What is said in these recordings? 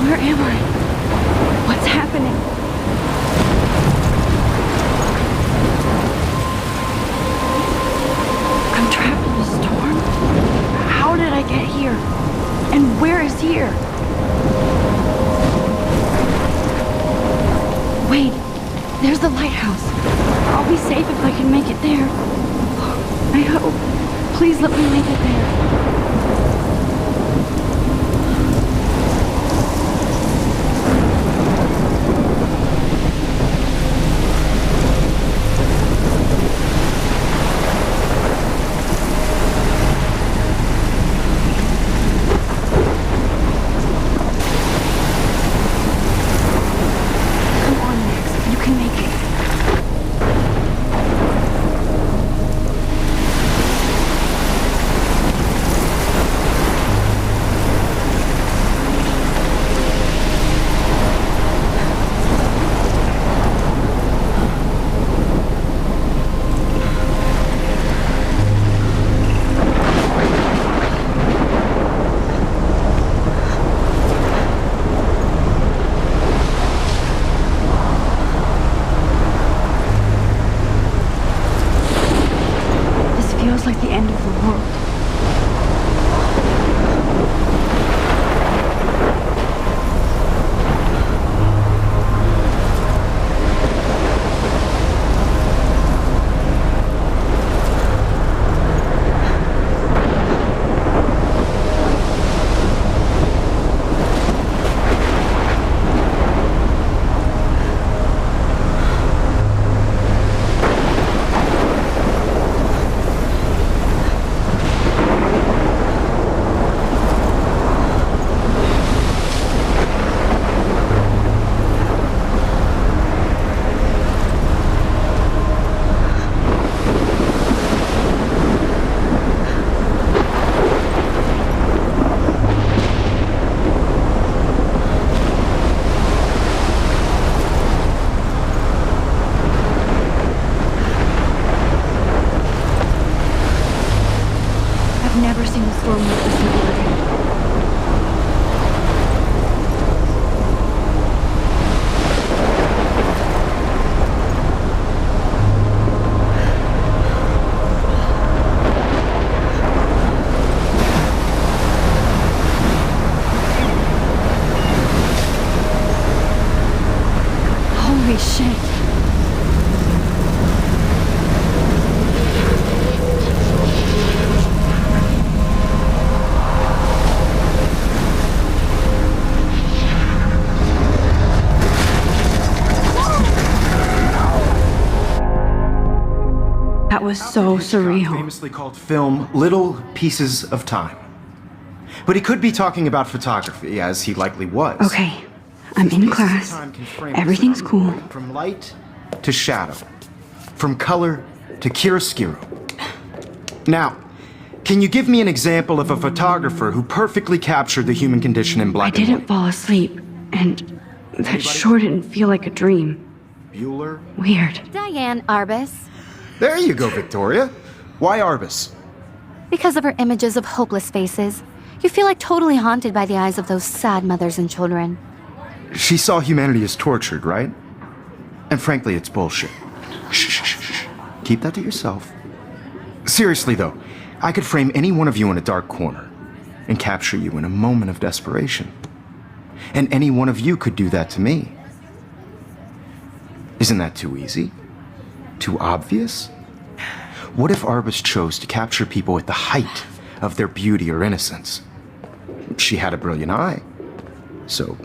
Where am I? What's happening? I'm trapped in a storm? How did I get here? And where is here? Wait, there's the lighthouse. I'll be safe if I can make it there. I hope. Please let me make it there. Like the end of the world. Never seen a storm like this in Oregon. Holy shit. That was so surreal. Famously called film Little Pieces of Time. But he could be talking about photography, as he likely was. Okay, I'm in class. Everything's cool. From light to shadow. From color to chiaroscuro. Now, can you give me an example of a photographer who perfectly captured the human condition in black and white? I didn't fall asleep, and that sure didn't feel like a dream. Bueller? Weird. Diane Arbus. There you go, Victoria. Why Arbus? Because of her images of hopeless faces. You feel like totally haunted by the eyes of those sad mothers and children. She saw humanity as tortured, right? And frankly, it's bullshit. Shh, shh, shh, shh. Keep that to yourself. Seriously, though, I could frame any one of you in a dark corner and capture you in a moment of desperation. And any one of you could do that to me. Isn't that too easy? Too obvious? What if Arbus chose to capture people at the height of their beauty or innocence? She had a brilliant eye, so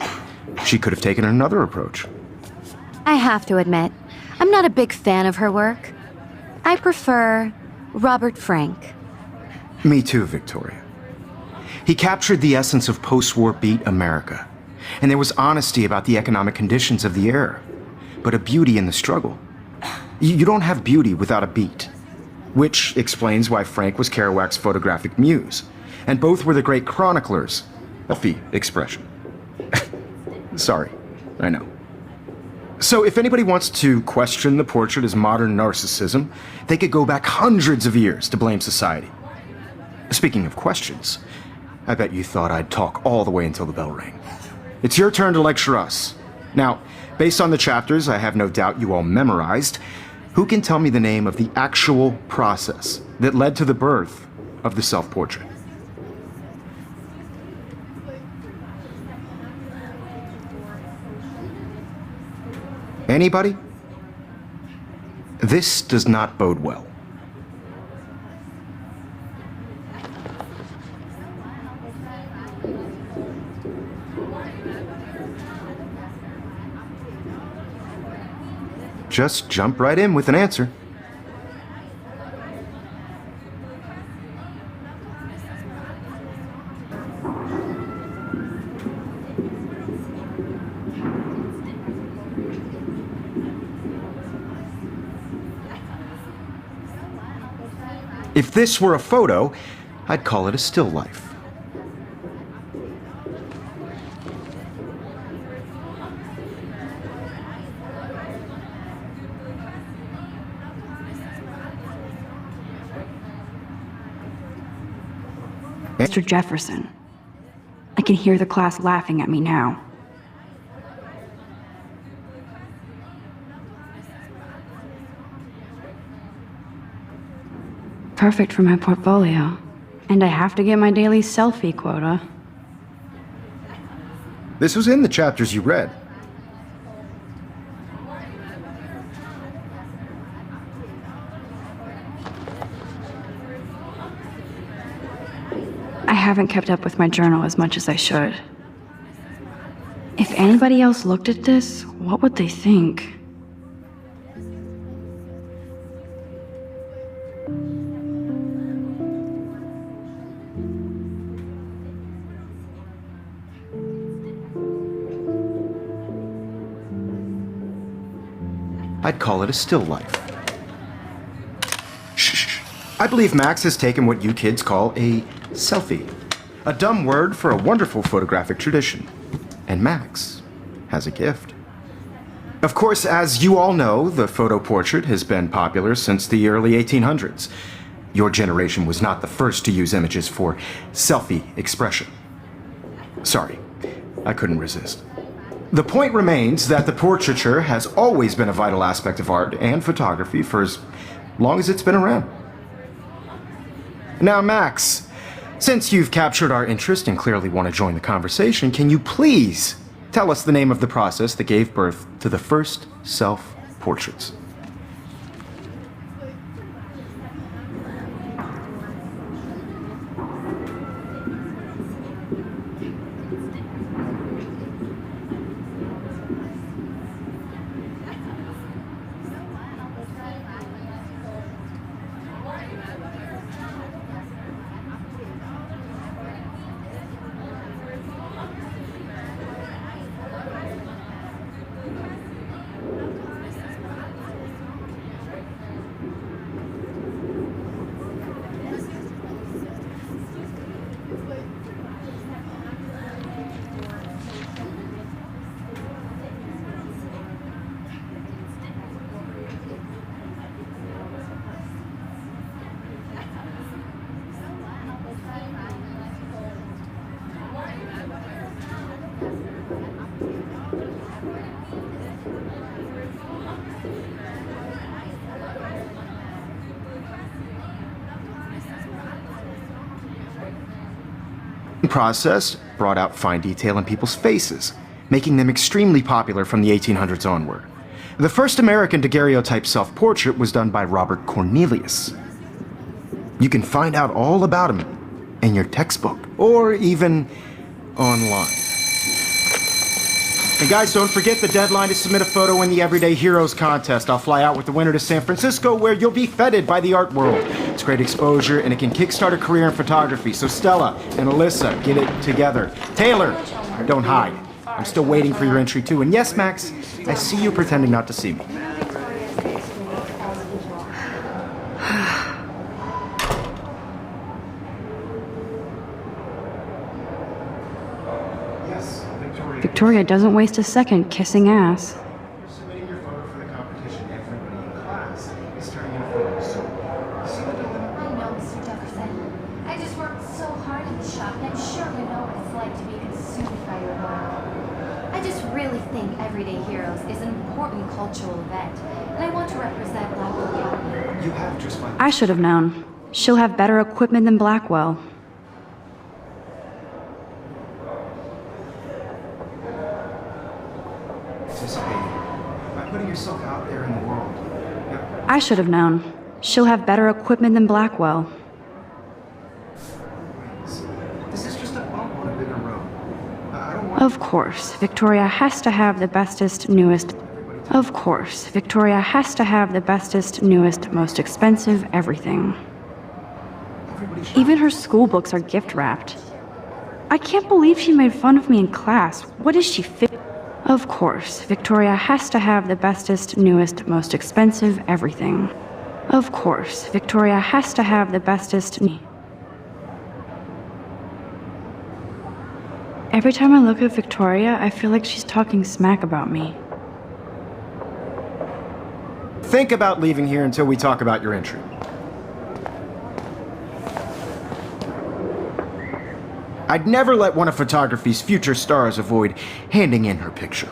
she could have taken another approach. I have to admit, I'm not a big fan of her work. I prefer Robert Frank. Me too, Victoria. He captured the essence of post-war beat America, and there was honesty about the economic conditions of the era, but a beauty in the struggle. You don't have beauty without a beat, which explains why Frank was Kerouac's photographic muse, and both were the great chroniclers of the expression. Sorry, I know. So if anybody wants to question the portrait as modern narcissism, they could go back hundreds of years to blame society. Speaking of questions, I bet you thought I'd talk all the way until the bell rang. It's your turn to lecture us. Now, based on the chapters I have no doubt you all memorized, who can tell me the name of the actual process that led to the birth of the self-portrait? Anybody? This does not bode well. Just jump right in with an answer. If this were a photo, I'd call it a still life. Mr. Jefferson. I can hear the class laughing at me now. Perfect for my portfolio. And I have to get my daily selfie quota. This was in the chapters you read. I haven't kept up with my journal as much as I should. If anybody else looked at this, what would they think? I'd call it a still life. Shh. I believe Max has taken what you kids call a selfie. A dumb word for a wonderful photographic tradition. And Max has a gift. Of course, as you all know, the photo portrait has been popular since the early 1800s. Your generation was not the first to use images for selfie expression. Sorry, I couldn't resist. The point remains that the portraiture has always been a vital aspect of art and photography for as long as it's been around. Now, Max, since you've captured our interest and clearly want to join the conversation, can you please tell us the name of the process that gave birth to the first self-portraits? Process brought out fine detail in people's faces, making them extremely popular from the 1800s onward. The first American daguerreotype self-portrait was done by Robert Cornelius. You can find out all about him in your textbook, or even online. And guys, don't forget the deadline to submit a photo in the Everyday Heroes contest. I'll fly out with the winner to San Francisco, where you'll be feted by the art world. It's great exposure, and it can kickstart a career in photography. So Stella and Alyssa, get it together. Taylor, don't hide. I'm still waiting for your entry too. And yes, Max, I see you pretending not to see me. Victoria doesn't waste a second kissing ass. Submitting your photo for the competition. Everybody in class is turning in a photo, so I know, Mr. Jefferson. I just worked so hard in the shop, and I'm sure you know what it's like to be consumed by your work. think Everyday Heroes is an important cultural event, and I want to represent Blackwell County. You have just my... I should have known. She'll have better equipment than Blackwell. Participating by putting yourself out there in the world. Yeah. I should have known. She'll have better equipment than Blackwell. This is just a bump on a bigger road. I don't want... Of course, Victoria has to have the bestest, newest... Of course, Victoria has to have the bestest, newest, most expensive everything. Even her school books are gift-wrapped. I can't believe she made fun of me in class. What is she Of course, Victoria has to have the bestest, newest, most expensive everything. Of course, Victoria has to have the bestest... Every time I look at Victoria, I feel like she's talking smack about me. Think about leaving here until we talk about your entry. I'd never let one of photography's future stars avoid handing in her picture.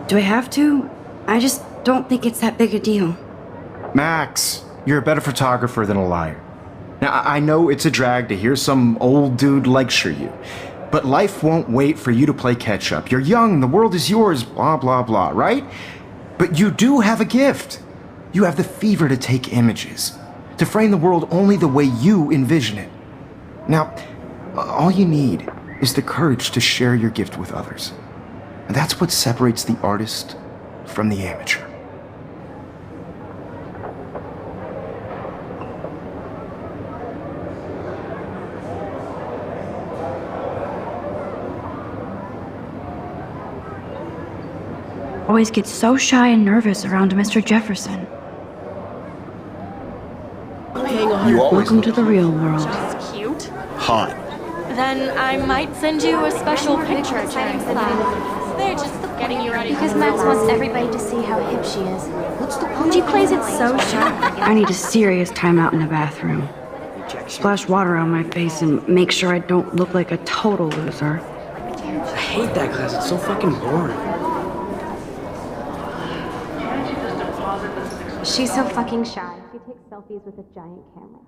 Do I have to? I just don't think it's that big a deal. Max, you're a better photographer than a liar. Now, I know it's a drag to hear some old dude lecture you, but life won't wait for you to play catch-up. You're young, the world is yours, blah, blah, blah, right? But you do have a gift. You have the fever to take images, to frame the world only the way you envision it. Now, all you need is the courage to share your gift with others. And that's what separates the artist from the amateur. Always get so shy and nervous around Mr. Jefferson. Welcome to the real world. Just cute. Hot. Then I might send you a special picture during class. They're just getting you ready Because for Max wants everybody to see how hip she is. What's the point? She plays it so shy. I need a serious timeout in the bathroom. Splash water on my face and make sure I don't look like a total loser. I hate that class. It's so fucking boring. She's so fucking shy. She takes selfies with a giant camera.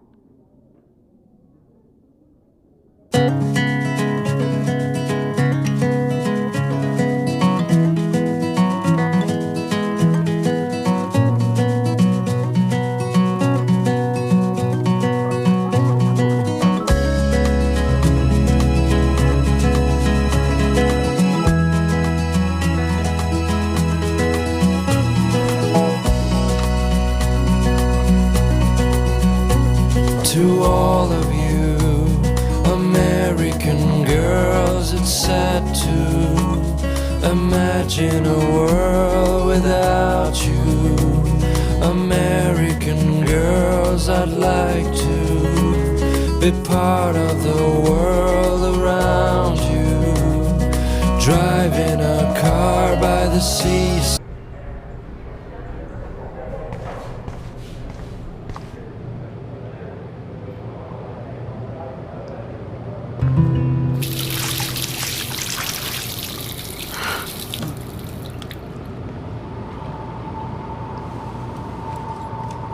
To all of you American girls, it's sad to imagine a world without you. American girls, I'd like to be part of the world around you. Driving a car by the sea.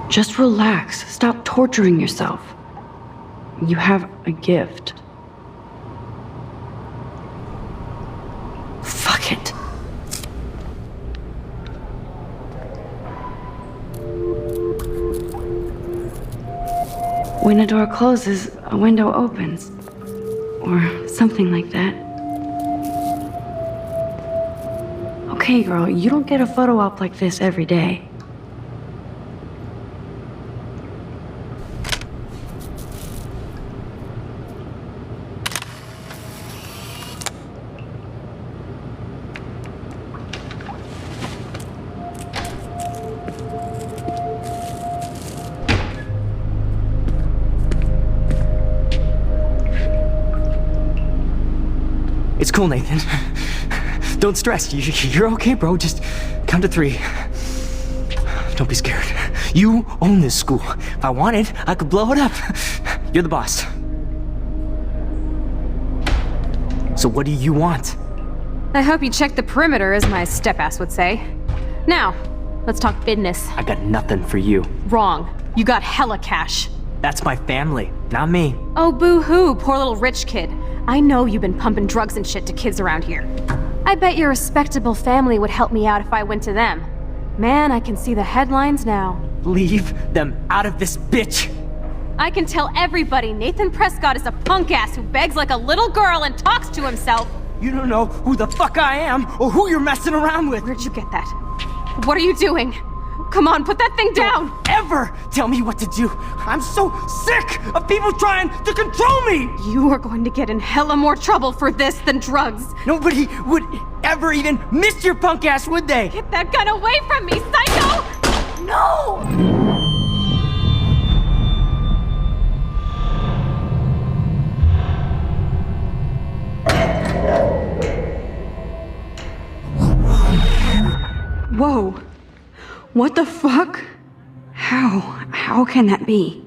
Just relax. Stop torturing yourself. You have a gift. Fuck it. When a door closes, a window opens. Or something like that. Okay, girl, you don't get a photo op like this every day. It's cool, Nathan. Don't stress. You're okay, bro. Just count to 3. Don't be scared. You own this school. If I wanted, I could blow it up. You're the boss. So what do you want? I hope you checked the perimeter, as my step-ass would say. Now, let's talk business. I got nothing for you. Wrong. You got hella cash. That's my family, not me. Oh, boo-hoo, poor little rich kid. I know you've been pumping drugs and shit to kids around here. I bet your respectable family would help me out if I went to them. Man, I can see the headlines now. Leave them out of this bitch! I can tell everybody Nathan Prescott is a punk ass who begs like a little girl and talks to himself. You don't know who the fuck I am or who you're messing around with. Where'd you get that? What are you doing? Come on, put that thing down! Don't ever tell me what to do! I'm so sick of people trying to control me! You are going to get in hella more trouble for this than drugs. Nobody would ever even miss your punk ass, would they? Get that gun away from me, psycho! No! Whoa. What the fuck? How can that be?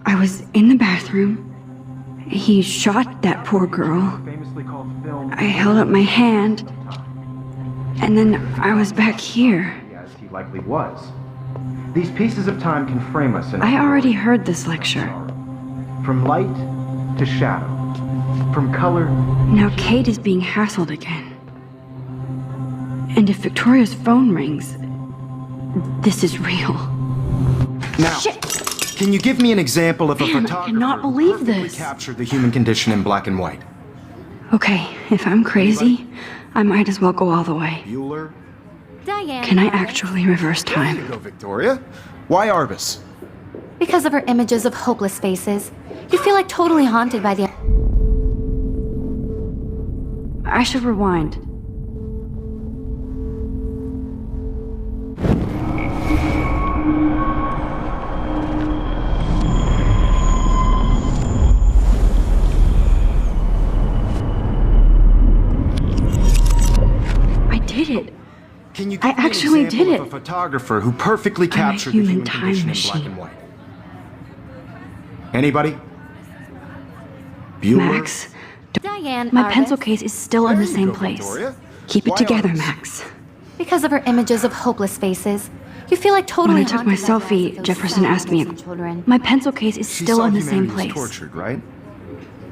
I was in the bathroom. He shot that poor girl. I held up my hand. And then I was back here. As he likely was. These pieces of time can frame us in I already heard this lecture. from light to shadow, from color. Now Kate is being hassled again. And if Victoria's phone rings, this is real. Now, can you give me an example of a Man, I photographer cannot who believe perfectly this. captured the human condition in black and white? Okay, if I'm crazy, I might as well go all the way. Bueller? Diane. Can I Arbus. actually reverse There you time? go, Victoria. Why Arbus? Because of her images of hopeless faces. You feel like totally haunted by the... I should rewind. I did it. Can you I give me actually an example did of it. a photographer who perfectly I'm a captured the human human time condition in machine. black and white? Anybody? Bueller? Max, Diane my Arbus. pencil case is still in There the you same go, place. Victoria. Keep it Why together, Arbus? Max. Because of her images of hopeless faces. You feel like totally When I took my haunted by the eyes selfie, of those Jefferson sad, asked me, innocent children. my pencil case is She still saw in the same humanity was place. tortured, right?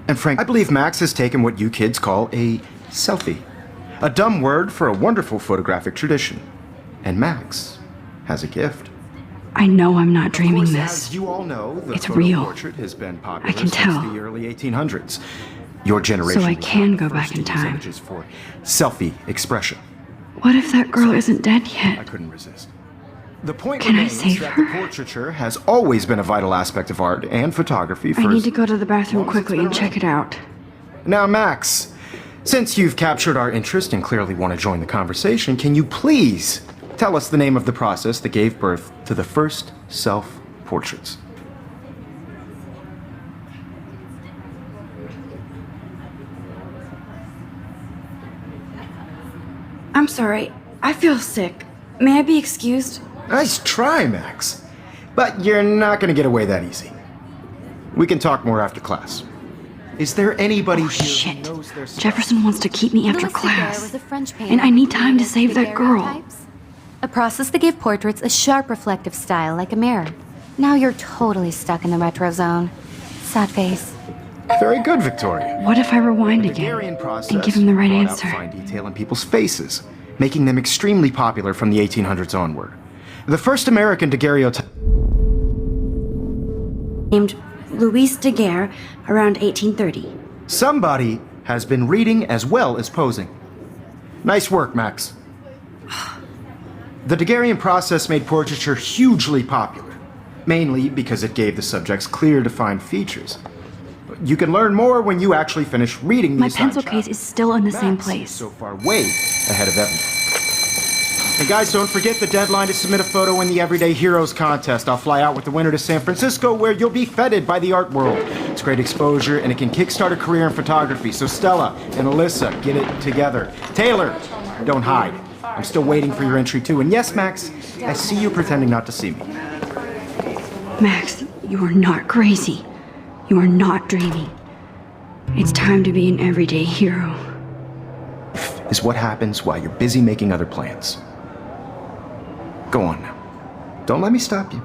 And Frank, I believe Max has taken what you kids call a selfie. A dumb word for a wonderful photographic tradition. And Max has a gift. I know I'm not dreaming Of course, this. as you all know, the It's photo real. portrait has been popular I can since tell. the early 1800s. Your generation So I was can the go first back to in use time. images for selfie expression. What if that girl isn't dead I yet? couldn't resist. The point Can I remains save that her? the portraiture has always been a vital aspect of art and photography for I need as to go to the bathroom long as it's quickly been and check around. it out. Now, Max, since you've captured our interest and clearly want to join the conversation, can you please tell us the name of the process that gave birth to the first self-portraits? I'm sorry. I feel sick. May I be excused? Nice try, Max. But you're not going to get away that easy. We can talk more after class. Is there anybody Oh, here shit. who knows their stuff? Jefferson wants to keep me after Louis Daguerre class. was a French painter And I need who time to created save that girl. daguerreotypes, a process that gave portraits a sharp reflective style like a mirror. Now you're totally stuck in the retro zone. Sad face. Very good, Victoria. What if I rewind The again Daguerrean process and give him the right brought out answer? fine detail in people's faces, making them extremely popular from the 1800s onward. The first American daguerreotype Named Louis Daguerre around 1830. Somebody has been reading as well as posing. Nice work, Max. The Daguerrean process made portraiture hugely popular, mainly because it gave the subjects clear, defined features. You can learn more when you actually finish reading the My assigned pencil case chapter. is still in the same Max is place. so far way ahead of everyone. And guys, don't forget the deadline to submit a photo in the Everyday Heroes contest. I'll fly out with the winner to San Francisco, where you'll be feted by the art world. It's great exposure, and it can kickstart a career in photography. So Stella and Alyssa, get it together. Taylor, don't hide. I'm still waiting for your entry too. And yes, Max, I see you pretending not to see me. Max, you are not crazy. You are not dreaming. It's time to be an everyday hero. Is what happens while you're busy making other plans. Go on now. Don't let me stop you.